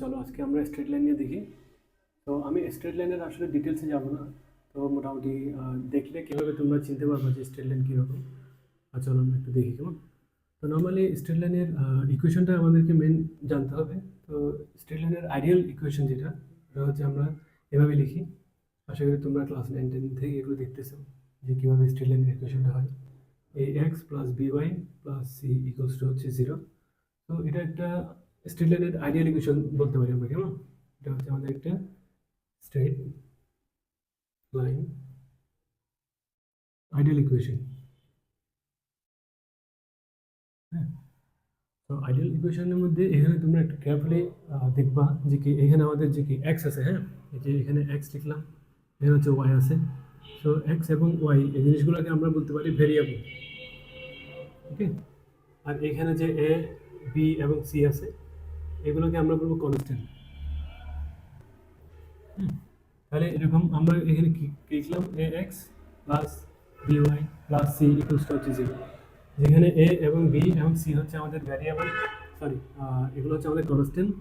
চলো আজকে আমরা স্ট্রেট লাইন নিয়ে দেখি। তো আমি স্ট্রেট লাইনের আসলে ডিটেলসে যাব না, তো মোটামুটি দেখলে কীভাবে তোমরা চিনতে পারবে যে স্ট্রেট লাইন কীরকম। চলো আমরা একটু দেখি কেমন। তো নর্মালি স্ট্রেট লাইনের ইকুয়েশনটা আমাদেরকে মেন জানতে হবে। তো স্ট্রেট লাইনের আইডিয়াল ইকুয়েশন যেটা হচ্ছে আমরা এভাবে লিখি। আশা করি তোমরা ক্লাস 9-10 থেকে এগুলো দেখতেছো যে কীভাবে স্ট্রেট লাইনের ইকুয়েশনটা হয়। ax plus by plus c equals to হচ্ছে 0। তো এটা একটা স্ট্রেট লাইনের আইডিয়াল ইকুয়েশন বলতে পারি আমরা, কেমন। এটা হচ্ছে আমাদের একটা স্ট্রেট লাইন আইডিয়াল ইকুয়েশন। হ্যাঁ, তো আইডিয়াল ইকুয়েশনের মধ্যে এখানে তোমরা একটু কেয়ারফুলি দেখবা যে কি এখানে আমাদের যে কি এক্স আছে। হ্যাঁ, এই যে এখানে এক্স লিখলাম, এখানে হচ্ছে ওয়াই আছে। সো এক্স এবং ওয়াই এই জিনিসগুলোকে আমরা বলতে পারি ভেরিয়েবল। ওকে, আর এখানে যে এ বি এবং সি আছে এগুলোকে আমরা বলবো কনস্ট্যান্ট। তাহলে এরকম আমরা এখানে কি লিখলাম, A X plus B Y plus C equals to হচ্ছে 0। যেখানে এ এবং বি এবং সি হচ্ছে আমাদের ভ্যারিয়েবল, সরি এগুলো হচ্ছে আমাদের কনস্ট্যান্ট,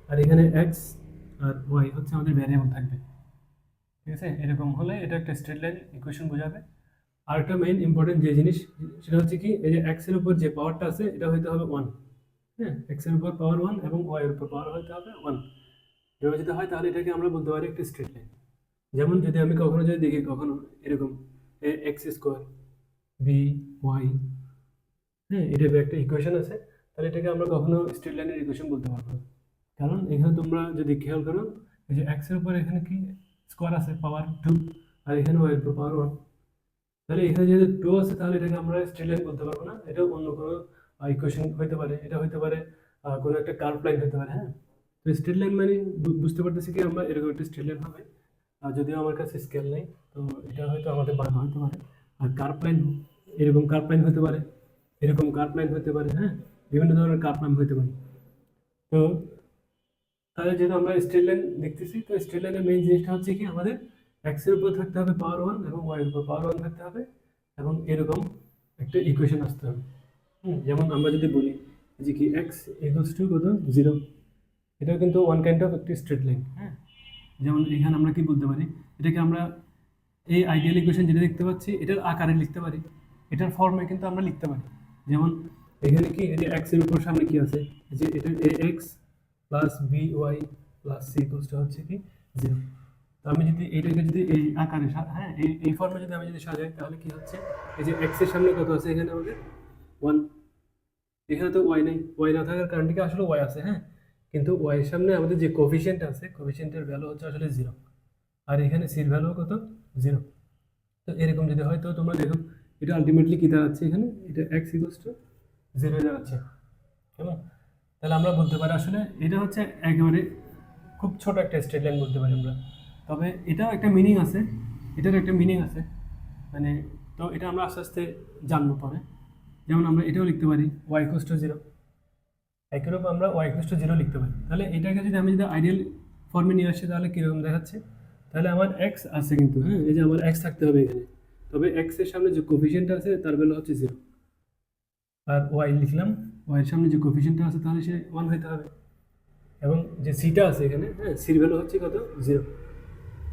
আর এখানে এক্স আর ওয়াই হচ্ছে আমাদের ভ্যারিয়েবল থাকবে। ঠিক আছে, এরকম হলে এটা একটা স্ট্রেট লাইন ইকুয়েশন বোঝাবে। আর একটা মেইন ইম্পর্টেন্ট যে জিনিস সেটা হচ্ছে কি, এই যে এক্সের উপর যে পাওয়ারটা আছে এটা হইতে হবে 1। হ্যাঁ, এক্সের উপর পাওয়ার 1 এবং ওয়াই এর উপর পাওয়ার হইতে হবে 1। এভাবে যদি হয় তাহলে এটাকে আমরা বলতে পারি একটা স্ট্রেট লাইন। যেমন যদি আমি কখনো যদি দেখি কখনো এরকম এ এক্স স্কোয়ার বি ওয়াই, হ্যাঁ, এটা একটা ইকুয়েশন আছে, তাহলে এটাকে আমরা কখনো স্ট্রেট লাইনের ইকুয়েশন বলতে পারবো না। কারণ এখানে তোমরা যদি খেয়াল করো, এই যে এক্স এর উপর এখানে কি স্কোয়ার আছে পাওয়ার 2, আর এখানে ওয়াই এর উপর পাওয়ার 1। তাহলে এখানে যেহেতু 2 আছে তাহলে এটাকে আমরা স্ট্রেট লাইন বলতে পারবো না, এটা অন্য কোনো ইকুয়েশন হইতে পারে। এটা হইতে পারে কোনো একটা কার্ভ লাইন হতে পারে। হ্যাঁ, তো স্ট্রেট লাইন মানে বুঝতে পারতেছি কি আমরা এরকম একটা স্ট্রেট লাইন হবে। আর যদিও আমার কাছে স্কেল নেই, তো এটা হয়তো আমাদের বানানো হতে পারে। আর কার্ভ লাইন, এরকম কার্ভ লাইন হতে পারে, এরকম কার্ভ লাইন হতে পারে। হ্যাঁ, বিভিন্ন ধরনের কার্ভ লাইন হতে পারে। তো তাহলে যেহেতু আমরা স্ট্রেট লাইন দেখতেছি, তো স্ট্রেট লাইনের মেইন জিনিসটা হচ্ছে কি আমাদের এক্স এর উপর থাকতে হবে পাওয়ার 1 এবং ওয়াই এর উপর পাওয়ার 1 থাকতে হবে, এবং এরকম একটা ইকুয়েশন আসতে হবে। যেমন আমরা যদি বলি যে কি এক্স ইকুয়ালস টু কত 0, এটাও কিন্তু ওয়ান কাইন্ড অফ একটি স্ট্রেট লাইন। হ্যাঁ, যেমন এখানে আমরা কি বলতে পারি, এটাকে আমরা এই আইডিয়াল ইকুয়েশন যেটা দেখতে পাচ্ছি এটার আকারে লিখতে পারি, এটার ফর্মে কিন্তু আমরা লিখতে পারি। যেমন এখানে কি এই যে এক্স এর উপর সামনে কি আছে, যে এটা A X plus B Y plus C equals to হচ্ছে কি 0। তো আমি যদি এটাকে যদি এই আকারে হ্যাঁ এই ফর্মে যদি আমি যদি সাজাই তাহলে কি হচ্ছে, এই যে এক্স এর সামনে কত আছে এখানে আমাদের 1, এখানে তো ওয়াই নেই, ওয়াই না থাকার কারণটি কি আসলে ওয়াই আছে। হ্যাঁ, কিন্তু ওয়াই এর সামনে আমাদের যে কোফিশিয়েন্ট আছে, কোফিশিয়েন্টের ভ্যালু হচ্ছে আসলে 0, আর এখানে সির ভ্যালু কত 0। তো এরকম যদি হয় তো তোমরা দেখো এটা আলটিমেটলি কি দাঁড়াচ্ছে, এখানে এটা এক্স ইকুয়ালস টু 0 দাঁড়াচ্ছে। কেমন, তাহলে আমরা বলতে পারি আসলে এটা হচ্ছে একেবারে খুব ছোট একটা স্ট্রেট লাইন বলতে পারি আমরা। তবে এটাও একটা মিনিং আছে, এটার একটা মিনিং আছে মানে, তো এটা আমরা আস্তে আস্তে জানবো পরে। যেমন আমরা এটাও লিখতে পারি ওয়াই ইকুয়ালস টু 0, একই রকম আমরা ওয়াই ইকুয়ালস টু 0 লিখতে পারি। তাহলে এটাকে যদি আমি যদি আইডিয়াল ফর্মে নিয়ে আসি তাহলে কীরকম দেখাচ্ছে, তাহলে আমার এক্স আছে কিন্তু, হ্যাঁ, এই যে আমার এক্স থাকতে হবে এখানে, তবে এক্স এর সামনে যে কোফিশিয়েন্ট আছে তার ভ্যালু হচ্ছে 0, আর ওয়াই লিখলাম, ওয়াই এর সামনে যে কোফিশিয়েন্ট আছে তাহলে সে 1 হইতে হবে, এবং যে সিটা আছে এখানে, হ্যাঁ, সির ভ্যালু হচ্ছে কত 0,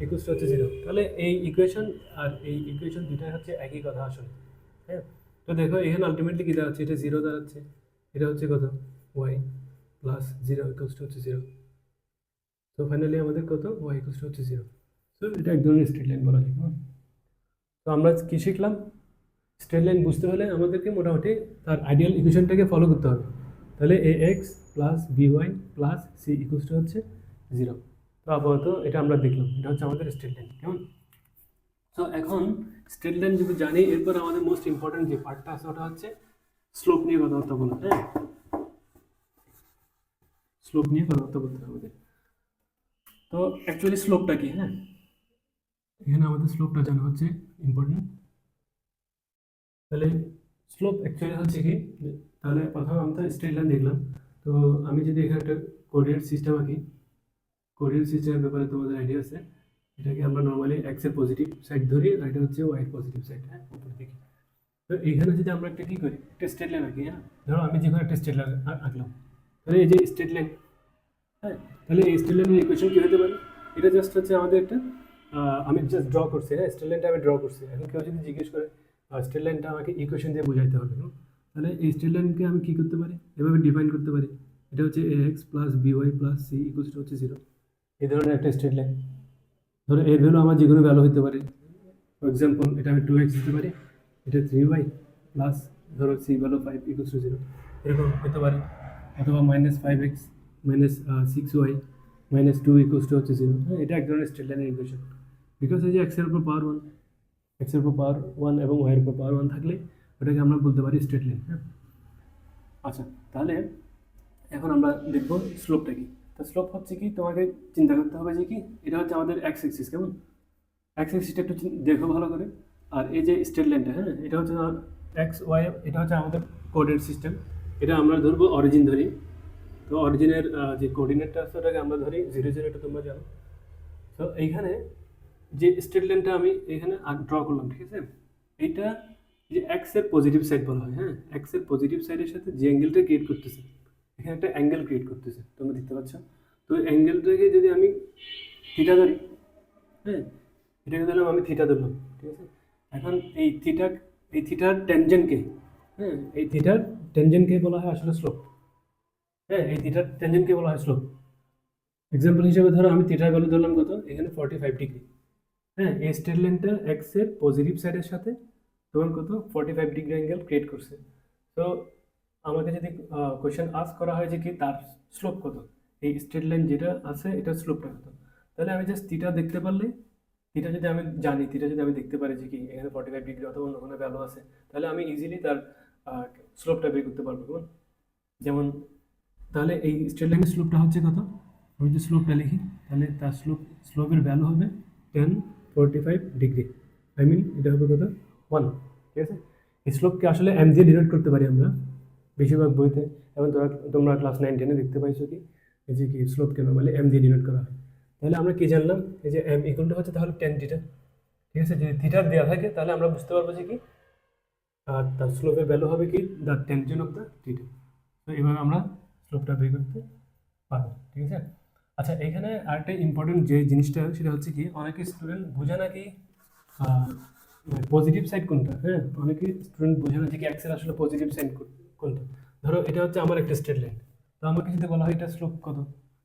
ইকুয়ালস টু হচ্ছে 0। তাহলে এই ইকুয়েশন আর এই ইকুয়েশন দুটাই হচ্ছে একই কথা আসলে। হ্যাঁ, তো দেখো এখানে আলটিমেটলি কী দাঁড়াচ্ছে, এটা 0 দাঁড়াচ্ছে, এটা হচ্ছে কত ওয়াই প্লাস 0 ইকুয়ালস টু হচ্ছে 0। তো ফাইনালি আমাদের কত ওয়াই ইকুয়ালস টু হচ্ছে 0। তো এটা এক ধরনের স্ট্রেট লাইন বলা যায়। তো আমরা কি শিখলাম, স্ট্রেট লাইন বুঝতে হলে আমাদেরকে মোটামুটি তার আইডিয়াল ইকুয়েশনটাকে ফলো করতে হবে। তাহলে A X plus B Y plus C equals to হচ্ছে 0। তো আপাতত এটা আমরা দেখলাম, এটা হচ্ছে আমাদের স্ট্রেট লাইন। কেমন, তো এখন স্ট্রেট লাইন যদি জানি, এরপর আমাদের মোস্ট ইম্পর্টেন্ট যে পার্টটা আছে ওটা হচ্ছে স্লোপ নিয়ে কথাবার্তা বলা। হ্যাঁ, স্লোপ নিয়ে কথাবার্তা বলতে হবে আমাদের। তো অ্যাকচুয়ালি স্লোপটা কি, হ্যাঁ, এখানে আমাদের স্লোপটা জানা হচ্ছে ইম্পর্টেন্ট। তাহলে স্লোপ অ্যাকচুয়ালি হচ্ছে কি, তাহলে প্রথম আমরা স্ট্রেট লাইন দেখলাম। তো আমি যদি এখানে একটা কোঅর্ডিনেট সিস্টেম আঁকি, কোঅর্ডিনেট সিস্টেমের ব্যাপারে তোমাদের আইডিয়া আছে। এটাকে আমরা নর্মালি এক্স এর পজিটিভ সাইড ধরি, আর এটা হচ্ছে ওয়াই এর পজিটিভ সাইড। হ্যাঁ, উপর দিকে। তো এইখানে যদি আমরা একটা কী করি, একটা স্ট্রেট লাইন আঁকি। হ্যাঁ, ধরো আমি যেখানে একটা স্ট্রেট লাইন আঁকলাম, তাহলে এই যে স্ট্রেট লাইন, হ্যাঁ, তাহলে এই স্ট্রেট লাইনের ইকুয়েশন কি হতে পারে? এটা জাস্ট হচ্ছে আমাদের একটা আমি জাস্ট ড্র করছি, হ্যাঁ স্ট্রেট লাইনটা আমি ড্র করছি। এখন কেউ যদি জিজ্ঞেস করে স্ট্রেট লাইনটা আমাকে ইকুয়েশন দিয়ে বোঝাইতে হবে, তাহলে এই স্ট্রেট লাইনকে আমি কি করতে পারি, এভাবে ডিফাইন করতে পারি। এটা হচ্ছে ax plus by plus c equals to হচ্ছে 0, এই ধরনের একটা স্ট্রেট লাইন। ধরো এর ভ্যালু আমার যে কোনো ভ্যালু হতে পারে। ফর এক্সাম্পল এটা আমি 2x দিতে পারি, এটা 3y প্লাস ধরো c ভ্যালু 5 ইকুয়ালস টু 0, এরকম হতে পারে। অথবা minus 5x minus 6y minus 2 equals to হচ্ছে 0। হ্যাঁ, এটা এক ধরনের স্ট্রেট লাইনের ইকুয়েশন। বিকজ এই যে x এর উপর পাওয়ার 1, x এর উপর পাওয়ার 1 এবং y এর উপর পাওয়ার 1 থাকলে ওটাকে আমরা বলতে পারি স্ট্রেট লাইন। হ্যাঁ, আচ্ছা তাহলে এখন আমরা দেখব স্লোপটা কি। তো স্লোপ হচ্ছে কি, তোমাকে চিন্তা করতে হবে যে কি এটা হচ্ছে আমাদের এক্স অ্যাক্সিস, কেমন এক্স অ্যাক্সিসটা একটু দেখো ভালো করে। আর এই যে স্ট্রেট লাইনটা, হ্যাঁ এটা হচ্ছে এক্স ওয়াই, এটা হচ্ছে আমাদের কোঅর্ডিনেট সিস্টেম। এটা আমরা ধরবো অরিজিন ধরি। তো অরিজিনের যে কোঅর্ডিনেটটা আছে ওটাকে আমরা ধরি 0 0, এটা তোমরা জানো। তো এইখানে যে স্ট্রেট লাইনটা আমি এখানে ড্র করলাম, ঠিক আছে, এইটা যে এক্স এর পজিটিভ সাইড বলা হয়। হ্যাঁ, এক্স এর পজিটিভ সাইডের সাথে যে অ্যাঙ্গেলটা ক্রিয়েট করতেছে, এখানে একটা অ্যাঙ্গেল ক্রিয়েট করতেছে, তোমরা দেখতে পাচ্ছ। তো অ্যাঙ্গেলটাকে যদি আমি থিটা ধরি, হ্যাঁ এটাকে ধরলাম আমি থিটা ধরলাম, ঠিক আছে। এখন এই থিটার ট্যানজেন্টকে, হ্যাঁ এই থিটার ট্যানজেন্টকে বলা হয় আসলে স্লোপ। হ্যাঁ, এই থিটার ট্যানজেন্টকে বলা হয় স্লোপ। এক্সাম্পল হিসেবে ধরো আমি থিটার ভ্যালু ধরলাম কত, এখানে 45 ডিগ্রি। হ্যাঁ, এই স্ট্রেট লাইনটা এক্স এর পজিটিভ সাইডের সাথে তোমার কত 45 ডিগ্রি অ্যাঙ্গেল ক্রিয়েট করছে। তো আমাকে যদি কোয়েশ্চেন আস্ক করা হয় যে কি তার স্লোপ কত, এই স্ট্রেট লাইন যেটা আছে এটার স্লোপটা কত, তাহলে আমি জাস্ট থিটা দেখতে পারলে, থিটা যদি আমি জানি, থিটা যদি আমি দেখতে পারি যে কি এখানে 45 ডিগ্রি অথবা অন্য কোনো ভ্যালু আছে, তাহলে আমি ইজিলি তার স্লোপটা বের করতে পারবো। কেমন, যেমন তাহলে এই স্ট্রেট লাইনের স্লোপটা হচ্ছে কত, আমি যদি স্লোপটা লিখি তাহলে তার স্লোপের ভ্যালু হবে 1045 ডিগ্রি। আই মিন এটা হবে কত 1, ঠিক আছে। এই স্লোপকে আসলে এম দিয়ে ডিনোট করতে পারি আমরা বেশিরভাগ বইতে, এবং তোমরা ক্লাস 9 10-এ দেখতে পাইছো কি এই যে কি স্লোপকে নর্মালি এম দিয়ে ডিনোট করা হয়। তাহলে আমরা কি জানলাম, এই যে এম ইকুয়াল টু হচ্ছে তাহলে 10 থিটা, ঠিক আছে। যদি থিটার দেওয়া থাকে তাহলে আমরা বুঝতে পারবো যে কি তার স্লোপের ভ্যালু হবে কি the tangent of the theta. তো এইভাবে আমরা স্লোপটা বের করতে পারবো, ঠিক আছে। আচ্ছা, এখানে আরেকটা ইম্পর্টেন্ট যে জিনিসটা সেটা হচ্ছে কি অনেকে স্টুডেন্ট বোঝে না কি পজিটিভ সাইড কোনটা। হ্যাঁ, অনেকে স্টুডেন্ট বোঝে না যে কি এক্সের আসলে পজিটিভ সাইড কোনটা। ধরো এটা হচ্ছে আমার একটা স্ট্রেট লাইন, তো আমাকে যদি বলা হয় এটা স্লোপ কত,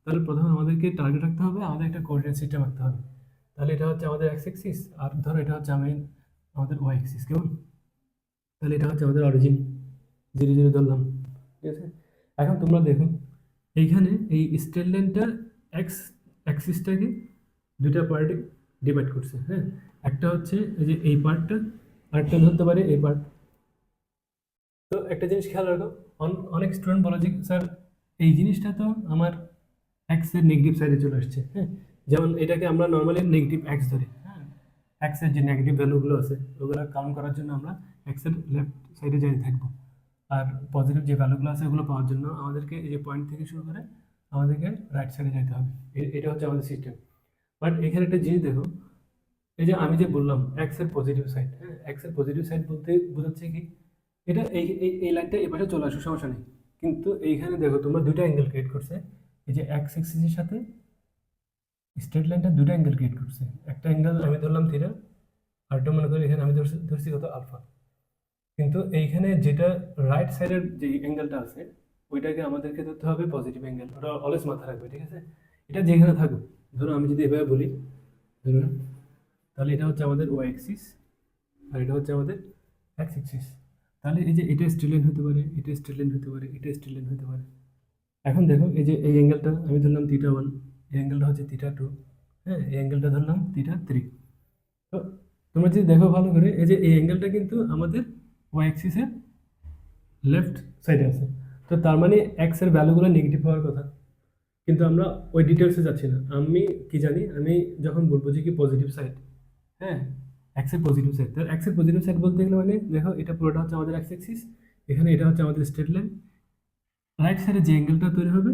তাহলে প্রথমে আমাদেরকে টার্গেট রাখতে হবে, আমাদের একটা কোঅর্ডিনেট সিস্টেম রাখতে হবে। তাহলে এটা হচ্ছে আমাদের এক্স অ্যাক্সিস, আর ধরো এটা হচ্ছে আমাদের ওয়াই অ্যাক্সিস, কেমন। তাহলে এটা হচ্ছে আমাদের অরিজিন 0 0 ধরলাম, ঠিক আছে। এখন তোমরা দেখো এইখানে এই স্ট্রেট লাইনটা এক্স অ্যাক্সিসটাকে দুইটা পার্টে ডিভাইড করছে। হ্যাঁ, একটা হচ্ছে এই যে এই পার্টটা, আরেকটা ধরতে পারে এই পার্ট। তো একটা জিনিস খেয়াল রাখো, অনেক স্টুডেন্ট বলে যে স্যার এই জিনিসটা তো আমার এক্স এর নেগেটিভ সাইডে চলে আসছে। হ্যাঁ, যেমন এটাকে আমরা নর্মালি নেগেটিভ এক্স ধরি। হ্যাঁ, এক্স এর যে নেগেটিভ ভ্যালুগুলো আছে ওগুলো কাউন্ট করার জন্য আমরা এক্স এর লেফট সাইডে যাই থাকবো, আর পজিটিভ যে ভ্যালুগুলো আছে ওগুলো পাওয়ার জন্য আমাদেরকে এই যে পয়েন্ট থেকে শুরু করে আমাদেরকে রাইট সাইডে যেতে হবে। এটা হচ্ছে আমাদের সিস্টেম। বাট এখানে একটা জিনিস দেখো, এই যে আমি যে বললাম এক্স এর পজিটিভ সাইড, হ্যাঁ এক্স এর পজিটিভ সাইড বলতে বোঝাচ্ছে কি এটা এই এই এই লাইনটা এই পাশে চলে আসে, সমস্যা নেই। কিন্তু এইখানে দেখো তোমরা দুইটা অ্যাঙ্গেল ক্রিয়েট করছে, এই যে এক্স অ্যাক্সিসের সাথে স্ট্রেট লাইনটা দুটো অ্যাঙ্গেল ক্রিয়েট করছে। একটা অ্যাঙ্গেল আমি ধরলাম থিটা, আরেকটা মনে করি এখানে আমি ধরছি কত আলফা। কিন্তু এইখানে যেটা রাইট সাইডের যে অ্যাঙ্গেলটা আছে ওইটাকে আমাদেরকে ধরতে হবে পজিটিভ অ্যাঙ্গেল, ওটা অলওয়েজ মাথায় রাখবে, ঠিক আছে। এটা যেখানে থাকুক, ধরো আমি যদি এভাবে বলি, ধরো তাহলে এটা হচ্ছে আমাদের ওয়াই অ্যাক্সিস আর এটা হচ্ছে আমাদের এক্স অ্যাক্সিস। তাহলে এই যে এটা স্ট্রেট লাইন হতে পারে, এটা স্ট্রেট লাইন হতে পারে, এটা স্ট্রেট লাইন হতে পারে। এখন দেখো এই যে এই অ্যাঙ্গেলটা আমি ধরলাম থিটা 1, এই অ্যাঙ্গেলটা হচ্ছে থিটা 2, হ্যাঁ এই অ্যাঙ্গেলটা ধরলাম থিটা 3। তো তোমরা যদি দেখো ভালো করে এই যে এই অ্যাঙ্গেলটা কিন্তু আমাদের ওয়াই অ্যাক্সিসের লেফট সাইডে আছে। তো তার মানে এক্স এর ভ্যালুগুলো নেগেটিভ হওয়ার কথা, কিন্তু আমরা ওই ডিটেলসে যাচ্ছি না। আমি কি জানি, আমি যখন বলবো যে কি পজিটিভ সাইড, হ্যাঁ এক্স এর পজিটিভ সাইড, তাহলে এক্স এর পজিটিভ সাইড বলতে গেলে মানে দেখো এটা পুরোটা হচ্ছে আমাদের এক্স অ্যাক্সিস, এখানে এটা হচ্ছে আমাদের স্ট্রেট লাইন, রাইট সাইডে যে অ্যাঙ্গেলটা তৈরি হবে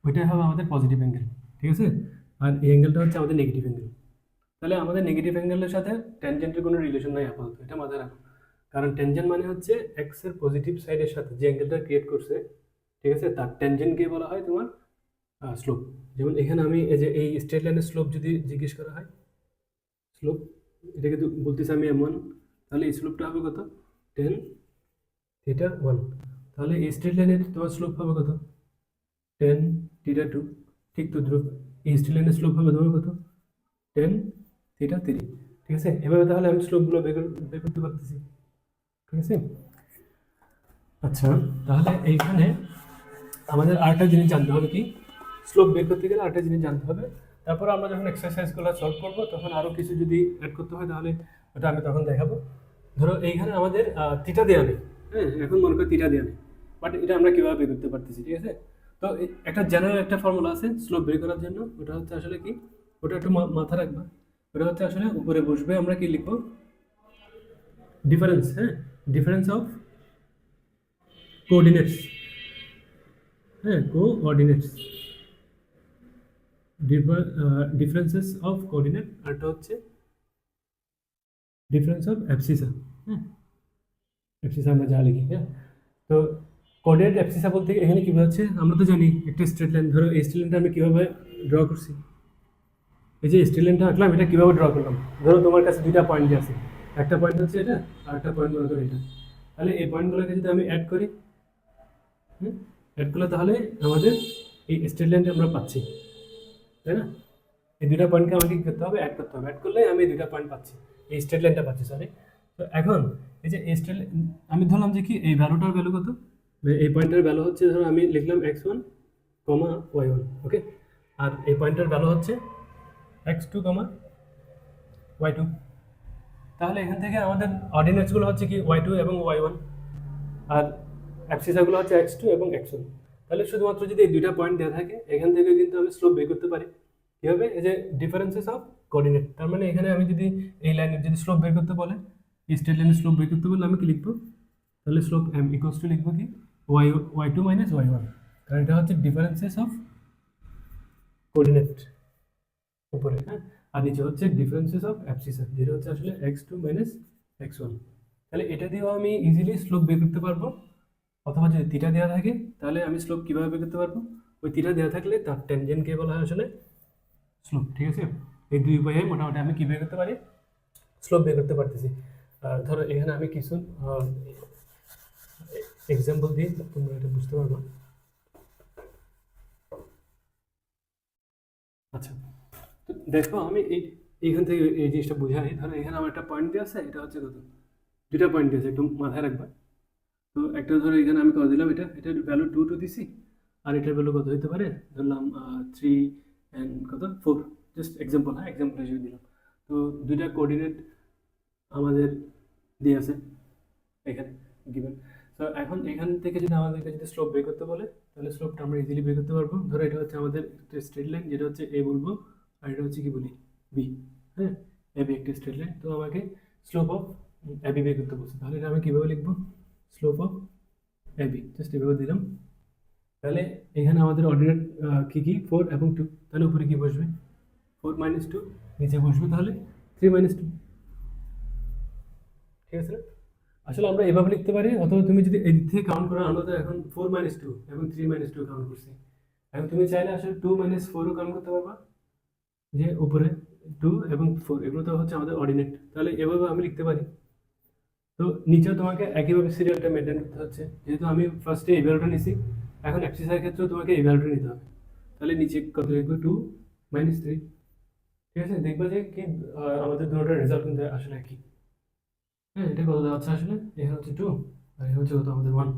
ওইটাই হবে আমাদের পজিটিভ অ্যাঙ্গেল, ঠিক আছে। আর এই অ্যাঙ্গেলটা হচ্ছে আমাদের নেগেটিভ অ্যাঙ্গেল। তাহলে আমাদের নেগেটিভ অ্যাঙ্গেলের সাথে ট্যানজেন্টের কোনো রিলেশন নাই আপাতত, এটা মাথায় রাখো। কারণ ট্যানজেন্ট মানে হচ্ছে এক্স এর পজিটিভ সাইডের সাথে যে অ্যাঙ্গেলটা ক্রিয়েট করছে, ঠিক আছে, তার ট্যানজেন্টকে বলা হয় তোমার স্লোপ। যেমন এখানে আমি এই যে এই স্ট্রেট লাইনের স্লোপ যদি জিজ্ঞেস করা হয়, স্লোপ এটাকে তো বলতেছি আমি M1, তাহলে এই স্লোপটা হবে কত, 10 থিটা 1। তাহলে এই স্ট্রেট লাইনের তোমার স্লোপ হবে কত, 10 থিটা 2। ঠিক তো ধ্রুব, এই স্ট্রেট লাইনের স্লোপ হবে তোমার কত, 10 থিটা 3। ঠিক আছে, এভাবে তাহলে আমি স্লোপগুলো বের করতে পারতেছি। ঠিক আছে। আচ্ছা, তাহলে এইখানে আমাদের আরেকটা জিনিস জানতে হবে কি, স্লোপ বের করতে গেলে আরেকটা জিনিস জানতে হবে। তারপর আমরা যখন এক্সারসাইজগুলো সলভ করব তখন আরও কিছু যদি অ্যাড করতে হয় তাহলে ওটা আমি তখন দেখাবো। ধরো এইখানে আমাদের থিটা দেওয়া নেই, হ্যাঁ, এখন মনে করি থিটা দেওয়া নেই, বাট এটা আমরা কীভাবে বের করতে পারতেছি। ঠিক আছে, তো একটা জেনারেল একটা ফর্মুলা আছে স্লোপ বের করার জন্য, ওটা হচ্ছে আসলে কি, ওটা একটু মাথা রাখবা। ওটা হচ্ছে আসলে উপরে বসবে, আমরা কি লিখবো, ডিফারেন্স, হ্যাঁ, ডিফারেন্স অফ কোঅর্ডিনেটস, হ্যাঁ, কোঅর্ডিনেটস, ডিফারেন্সেস অফ কোঅর্ডিনেট, আরটা হচ্ছে ডিফারেন্স অফ অ্যাবসিসা। হ্যাঁ, অ্যাবসিসা আমরা যা লিখি, হ্যাঁ। তো কোঅর্ডিনেট অ্যাবসিসা বলতে এখানে কী বোঝাচ্ছে, আমরা তো জানি একটা স্ট্রেট লাইন, ধরো এই স্ট্রেট লাইনটা আমি কীভাবে ড্র করছি, এই যে স্ট্রেট লাইনটা আঁকলাম এটা কীভাবে ড্র করলাম, ধরো তোমার কাছে দুইটা পয়েন্ট দিয়ে আছে, একটা পয়েন্ট হচ্ছে এটা আর একটা পয়েন্ট মনে করো এটা, তাহলে এই পয়েন্টগুলোকে যদি আমি অ্যাড করি, হুম, অ্যাড করলে তাহলে আমাদের এই স্ট্রেট লাইনটা আমরা পাচ্ছি, তাই না। এই দুইটা পয়েন্টকে আমাকে কী করতে হবে, অ্যাড করতে হবে, অ্যাড করলে আমি এই দুইটা পয়েন্ট পাচ্ছি, এই স্ট্রেট লাইনটা পাচ্ছি, সরি। তো এখন এই যে এই স্ট্রেট, আমি ধরলাম যে কি এই ভ্যালুটার ভ্যালু কত, এই পয়েন্টের ভ্যালু হচ্ছে, ধরো আমি লিখলাম x1, y1, ওকে, আর এই পয়েন্টের ভ্যালু হচ্ছে x2, y2। তাহলে এখান থেকে আমাদের অর্ডিনেটসগুলো হচ্ছে কি y2 এবং y1, আর অ্যাবসিসাগুলো হচ্ছে x2 এবং x1। তাহলে শুধুমাত্র যদি এই দুইটা পয়েন্ট দেওয়া থাকে এখান থেকে কিন্তু আমি স্লোপ বের করতে পারি। কীভাবে, এই যে ডিফারেন্সেস অফ কোঅর্ডিনেট, তার মানে এখানে আমি যদি এই লাইনের যদি স্লোপ বের করতে বলে, স্ট্রেট লাইনের স্লোপ বের করতে বলে আমি কি লিখবো, তাহলে স্লোপ m ইকুয়ালস টু লিখবো কি y2 মাইনাস y1, কারণ এটা হচ্ছে ডিফারেন্সেস অফ কোঅর্ডিনেট উপরে, হ্যাঁ, আর নিচে হচ্ছে ডিফারেন্সেস অফ অ্যাবসিসা, যেটা হচ্ছে আসলে x2 মাইনাস x1। তাহলে এটা দিয়েও আমি ইজিলি স্লোপ বের করতে পারবো, অথবা যদি থিটা দেওয়া থাকে তাহলে আমি স্লোপ কীভাবে বের করতে পারবো, ওই থিটা দেওয়া থাকলে তার ট্যানজেন্টকে বলা হয় আসলে স্লোপ। ঠিক আছে, এই দুই উপায়ে মোটামুটি আমি কী বের করতে পারি, স্লোপ বের করতে পারতেছি। ধরো এখানে আমি কিছু এক্সাম্পল দিই, তোমরা এটা বুঝতে পারবো। আচ্ছা, তো দেখো আমি এইখান থেকে এই জিনিসটা বোঝাই। ধরো এখানে আমার একটা পয়েন্ট দিয়ে আছে, এটা হচ্ছে কত, দুটা পয়েন্ট দিয়ে আছে, একটু মাথায় রাখবা। তো একটা ধরো এখানে আমি কত দিলাম, এটার ভ্যালু 2 দিছি, আর এটার ভ্যালু কত হতে পারে, ধরলাম 3 অ্যান্ড কত 4, জাস্ট এক্সাম্পল, হ্যাঁ, এক্সাম্পল হিসেবে দিলাম। তো দুইটা কোঅর্ডিনেট আমাদের দিয়ে আছে এখানে গিভেন। তো এখন এখান থেকে যদি আমাদেরকে যদি স্লোপ বের করতে বলে তাহলে স্লোপটা আমরা ইজিলি বের করতে পারবো। ধরো এটা হচ্ছে আমাদের স্ট্রেট লাইন, যেটা হচ্ছে এ বলবো, আর এটা হচ্ছে কি বলি, বি, হ্যাঁ, এ বি একটি স্ট্রেট লাইন। তো আমাকে স্লোপ অফ এ বি বের করতে বলছে, তাহলে এটা আমি কীভাবে লিখবো, slope of A B, just এভাবে দিলাম। তাহলে এখানে আমাদের অর্ডিনেট কী কী 4 এবং 2, তাহলে উপরে কী বসবে, 4 মাইনাস 2, নিচে বসবে তাহলে 3 মাইনাস 2। ঠিক আছে না, আসলে আমরা এভাবে লিখতে পারি, অথবা তুমি যদি এদিক থেকে কাউন্ট করো, আমরা তো এখন 4 মাইনাস 2 এবং 3 মাইনাস 2 কাউন্ট করছি, এখন তুমি চাইলে আসলে 2 মাইনাস 4ও কাউন্ট করতে পারবা, যে উপরে 2 এবং 4 এগুলো তো হচ্ছে আমাদের অর্ডিনেট, তাহলে এভাবে আমি লিখতে পারি। তো নিচেও তোমাকে একইভাবে সিরিয়ালটা মেনটেন করতে হচ্ছে, যেহেতু আমি ফার্স্টে এই ভ্যালুটা নিছি, এখন এক্সারসাইজের ক্ষেত্রেও তোমাকে এই ভ্যালুটা নিতে হবে। তাহলে নিচে কত লিখবো, 2 মাইনাস 3। ঠিক আছে, দেখবা যে কি আমাদের দুটোটার রেজাল্ট কিন্তু আসলে একই। হ্যাঁ, এটা কত দেওয়া হচ্ছে আসলে, এখানে হচ্ছে 2 আর এখানে হচ্ছে কত আমাদের 1,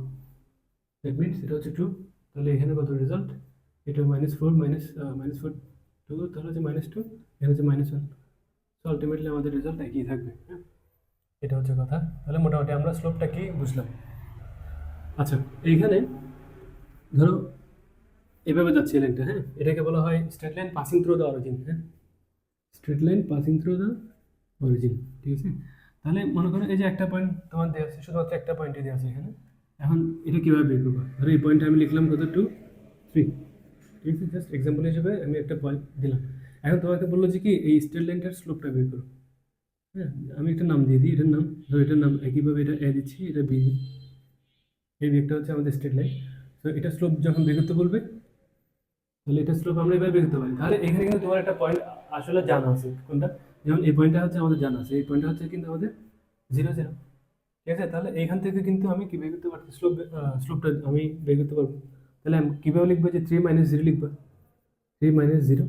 দ্যাট মিনস এটা হচ্ছে 2, তাহলে এখানে কত রেজাল্ট, এটা -4 -4 2, তাহলে হচ্ছে -2, এখানে হচ্ছে -1। সো আলটিমেটলি আমাদের রেজাল্ট একই থাকবে, হ্যাঁ, এটা হচ্ছে কথা। তাহলে মোটামুটি আমরা স্লোপটা কি বুঝলাম। আচ্ছা, এইখানে ধরো এভাবে যাচ্ছে লাইনটা, হ্যাঁ, এটাকে বলা হয় straight line passing through the origin, হ্যাঁ, straight line passing through the origin. ঠিক আছে, তাহলে মনে করো এই যে একটা পয়েন্ট তোমার দেওয়া আছে, শুধুমাত্র একটা পয়েন্টে দেওয়া আছে এখানে। এখন এটা কীভাবে বের করবো, ধরো এই পয়েন্টটা আমি লিখলাম কত, 2 3। ঠিক আছে, জাস্ট এক্সাম্পল হিসেবে আমি একটা পয়েন্ট দিলাম। এখন তোমাকে বললো যে কি এই স্ট্রেট লাইনটার স্লোপটা বের করো। হ্যাঁ, আমি একটা নাম দিয়ে দিই, এটার নাম, ধরো এটার নাম একইভাবে এটা এ দিচ্ছি, এটা বি, এই একটা হচ্ছে আমাদের স্ট্রেট লাইন। তো এটা স্লোপ যখন বের করতে বলবে তাহলে এটা স্লোপ আমরা এভাবে বের করতে পারি। তাহলে এখানে কিন্তু তোমার একটা পয়েন্ট আসলে জানা আছে কোনটা, যেমন এই পয়েন্টটা হচ্ছে আমাদের জানা আছে, এই পয়েন্টটা হচ্ছে কিন্তু আমাদের 0 0, ঠিক আছে। তাহলে এইখান থেকে কিন্তু আমি কি বের করতে পারছি, স্লোপটা আমি বের করতে পারবো। তাহলে আমি কীভাবে লিখবো, যে 3 - 0 লিখবো, 3 - 0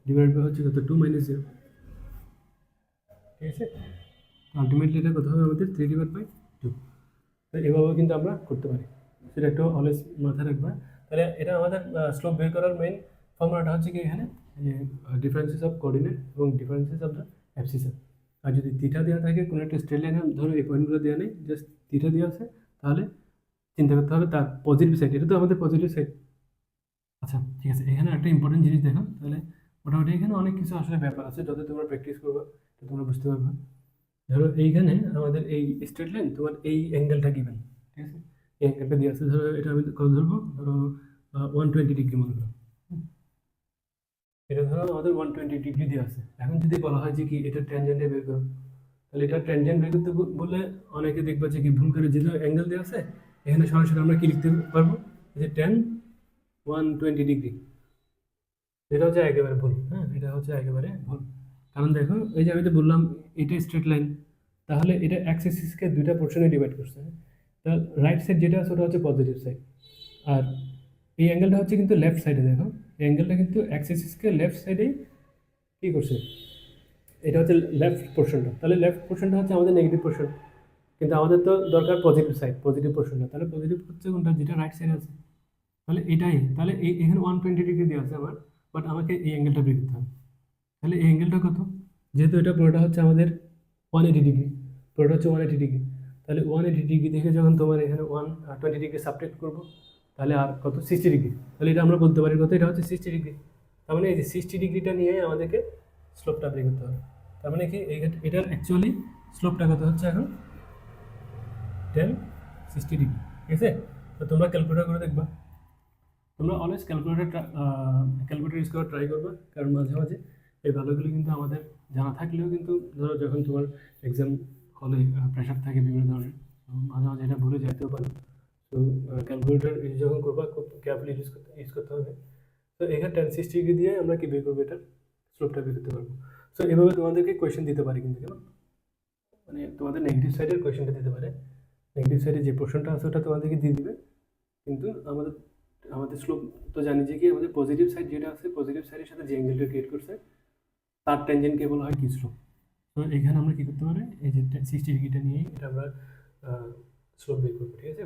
ডিভাইড বাই হচ্ছে কত, 2 - 0, ঠিক আছে। আলটিমেটলি এটা কত হবে আমাদের, 3/2। তো এভাবে কিন্তু আমরা করতে পারি, সেটা একটু অলওয়েজ মাথায় রাখবা। তাহলে এটা আমাদের স্লোপ বের করার মেইন ফর্মুলাটা হচ্ছে কি এখানে, যে ডিফারেন্সেস অফ কোঅর্ডিনেট এবং ডিফারেন্সেস অফ দ্য অ্যাবসিসেস। আর যদি থিটা দেওয়া থাকে কোনো একটা স্ট্রেট লাইনে, ধরো এই পয়েন্টগুলো দেওয়া নেই, জাস্ট থিটা দেওয়া আছে, তাহলে চিন্তা করতে হবে তার পজিটিভ সাইড, এটা তো আমাদের পজিটিভ সাইড। আচ্ছা ঠিক আছে, এখানে একটা ইম্পর্টেন্ট জিনিস দেখো। তাহলে মোটামুটি এখানে অনেক কিছু আসলে ব্যাপার আছে, যত তোমরা প্র্যাকটিস করবে তো তোমরা বুঝতে পারবে। ধরো এইখানে আমাদের এই স্ট্রেট লাইন, তোমার এই অ্যাঙ্গেলটা গিভেন, ঠিক আছে। এই অ্যাঙ্গেলটা দিয়ে আছে, ধরো এটা আমি কত ধরবো, ধরো 120 ডিগ্রি মনে করো। এটা ধরো আমাদের 120 ডিগ্রি দিয়ে আছে। এখন যদি বলা হয় যে কি এটা ট্যানজেন্টে বের করো, তাহলে এটা ট্যানজেন্ট বের করতে বললে অনেকে দেখবা যে কি ভুল করে, যেহেতু অ্যাঙ্গেল দেওয়া আছে এখানে সরাসরি আমরা কি লিখতে পারবো, যে ট্যান 120 ডিগ্রি। এটা হচ্ছে একেবারে ভুল, হ্যাঁ, এটা হচ্ছে একেবারে ভুল। কারণ দেখো এই যে আমি তো বললাম এটা স্ট্রেট লাইন, তাহলে এটা এক্স অ্যাক্সিসকে দুইটা পোর্শনে ডিভাইড করছে। তাহলে রাইট সাইড যেটা আছে ওটা হচ্ছে পজিটিভ সাইড, আর এই অ্যাঙ্গেলটা হচ্ছে কিন্তু লেফট সাইডে। দেখো এই অ্যাঙ্গেলটা কিন্তু এক্স অ্যাক্সিসকে লেফট সাইডেই কী করছে, এটা হচ্ছে লেফট পোর্শনটা। তাহলে লেফট পোর্শনটা হচ্ছে আমাদের নেগেটিভ পোর্শন, কিন্তু আমাদের তো দরকার পজিটিভ সাইড, পজিটিভ পোর্শনটা। তাহলে পজিটিভ হচ্ছে কোনটা, যেটা রাইট সাইডে আছে। তাহলে এটাই, তাহলে এখানে 120 ডিগ্রি দেওয়া আছে আমার, বাট আমাকে এই অ্যাঙ্গেলটা বের করতে হবে। তাহলে এই অ্যাঙ্গেলটা কত, যেহেতু এটা পুরোটা হচ্ছে আমাদের 180 ডিগ্রি, পুরোটা হচ্ছে 180 ডিগ্রি। তাহলে 180 ডিগ্রি থেকে যখন তোমার এখানে 120 ডিগ্রি সাবট্রাক্ট করবো, তাহলে আর কত, 60 ডিগ্রি। তাহলে এটা আমরা বলতে পারি কত, এটা হচ্ছে 60 ডিগ্রি। তার মানে এই যে 60 ডিগ্রিটা নিয়ে আমাদেরকে স্লোপটা বের করতে হবে। তার মানে কি এটার অ্যাকচুয়ালি স্লোপটা কত হচ্ছে এখন, 1060 ডিগ্রি, ঠিক আছে। তো তোমরা ক্যালকুলেটর করে দেখবা, তোমরা অলওয়েজ ক্যালকুলেটর ইউজ করার ট্রাই করবে, কারণ মাঝে মাঝে এই ভ্যালুগুলো কিন্তু আমাদের জানা থাকলেও কিন্তু ধরো যখন তোমার এক্সাম হলে প্রেশার থাকে বিভিন্ন ধরনের, তো মাঝে মাঝে এটা ভুলে যেতেও পারো। তো ক্যালকুলেটর ইউজ যখন করবা খুব কেয়ারফুলি ইউজ করতে হবে। তো এখানে 1060 ডিগ্রি দিয়ে আমরা কি বের করবো, এটার স্লোপটা বের করতে পারবো। সো এভাবে তোমাদেরকে কোয়েশ্চেন দিতে পারে কিন্তু, কেমন মানে তোমাদের নেগেটিভ সাইডের কোয়েশ্চেনটা দিতে পারে, নেগেটিভ সাইডে যে পোর্শনটা আছে ওটা তোমাদেরকে দিয়ে দিবে। কিন্তু আমাদের আমাদের স্লোপ তো জানি যে কি, আমাদের পজিটিভ সাইড যেটা আছে, পজিটিভ সাইডের সাথে যে অ্যাঙ্গেলটা ক্রিয়েট করছে তার ট্যানজেন্ট কেবল হয় কি স্লোপ। তো এখানে আমরা কি করতে পারি, এই যে 60 ডিগ্রিটা নিয়েই এটা আমরা স্লোপ বের করবো, ঠিক আছে।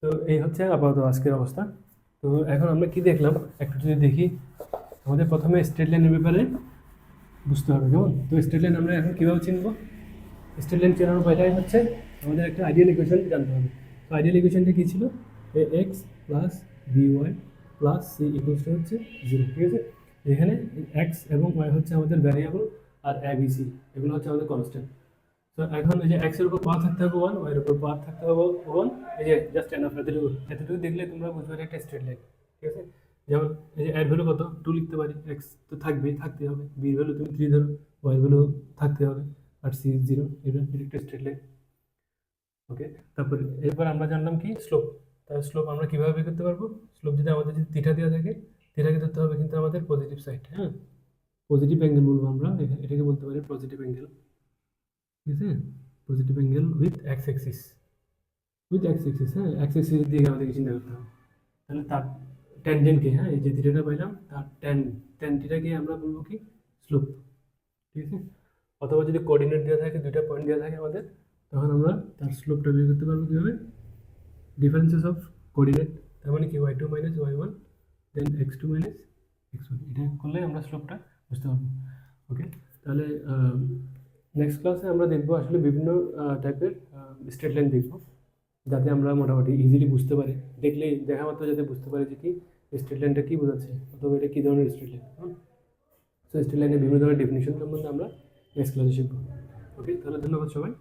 তো এই হচ্ছে আপাতত আজকের অবস্থা। তো এখন আমরা কি দেখলাম একটু যদি দেখি, আমাদের প্রথমে স্ট্রেট লাইনের ব্যাপারে বুঝতে হবে, কেমন। তো স্ট্রেট লাইন আমরা এখন কীভাবে চিনব, স্ট্রেট লাইন চেনার উপায়টাই হচ্ছে আমাদের একটা আইডিয়াল ইকুয়েশন জানতে হবে। তো আইডিয়াল ইকুয়েশনটা কী ছিল, ax plus by plus c equals to হচ্ছে 0, ঠিক আছে। এখানে x এবং y হচ্ছে আমাদের ভ্যারিয়েবল, আর a b c এগুলো হচ্ছে আমাদের কনস্ট্যান্ট। তো এখন এই যে x এর উপর পাওয়ার থাকতে হবে 1, y এর উপর পাওয়ার থাকতে হবে 1, এই যে জাস্ট এনাফ, এতটুকু দেখলে তোমরা বুঝবে একটা স্ট্রেট লাইন, ঠিক আছে। যেমন এই যে এর ভ্যালু কত, 2 লিখতে পারি, x তো থাকবেই, থাকতে হবে, b এর ভ্যালু তুমি 3 ধরো, y এর ভ্যালু থাকতে হবে, আর c 0, এটা একটা স্ট্রেট লাইন, ওকে। তারপরে এরপর আমরা জানলাম কি স্লোপ। তাহলে স্লোপ আমরা কীভাবে বের করতে পারবো, স্লোপ যদি আমাদের যদি থিটা দেওয়া থাকে, থিটাকে ধরতে হবে কিন্তু আমাদের পজিটিভ সাইড, হ্যাঁ, পজিটিভ অ্যাঙ্গেল বলবো আমরা, এটাকে বলতে পারি পজিটিভ অ্যাঙ্গেল, ঠিক আছে। Positive angle with ex Axis, হ্যাঁ, এক্স অ্যাক্সিস দিয়ে আমাদেরকে চিন্তা করতে হবে। তাহলে তার ট্যানজেন্টকে, হ্যাঁ, এই যে থিটাটা পাইলাম তার ট্যান থিটাকে আমরা বলবো কি স্লোপ, ঠিক আছে। অথবা যদি কোঅর্ডিনেট দেওয়া থাকে, দুইটা পয়েন্ট দেওয়া থাকে আমাদের, তখন আমরা তার স্লোপটা বের করতে পারবো কীভাবে, ডিফারেন্সেস অফ কোঅর্ডিনেট, তার মানে কি y2 মাইনাস y1 দেন x2 মাইনাস x1, এটা করলে আমরা স্লোপটা বুঝতে পারবো, ওকে। তাহলে নেক্সট ক্লাসে আমরা দেখবো আসলে বিভিন্ন টাইপের স্ট্রেট লাইন দেখবো, যাতে আমরা মোটামুটি ইজিলি বুঝতে পারি, দেখলেই দেখা মাত্র যাতে বুঝতে পারি যে কি স্ট্রেট লাইনটা কী বোঝাচ্ছে, অথবা এটা কী ধরনের স্ট্রেট লাইন। সো স্ট্রেট লাইনের বিভিন্ন ধরনের ডেফিনিশন সম্বন্ধে আমরা নেক্সট ক্লাসে শিখবো, ওকে। তাহলে ধন্যবাদ সবাই।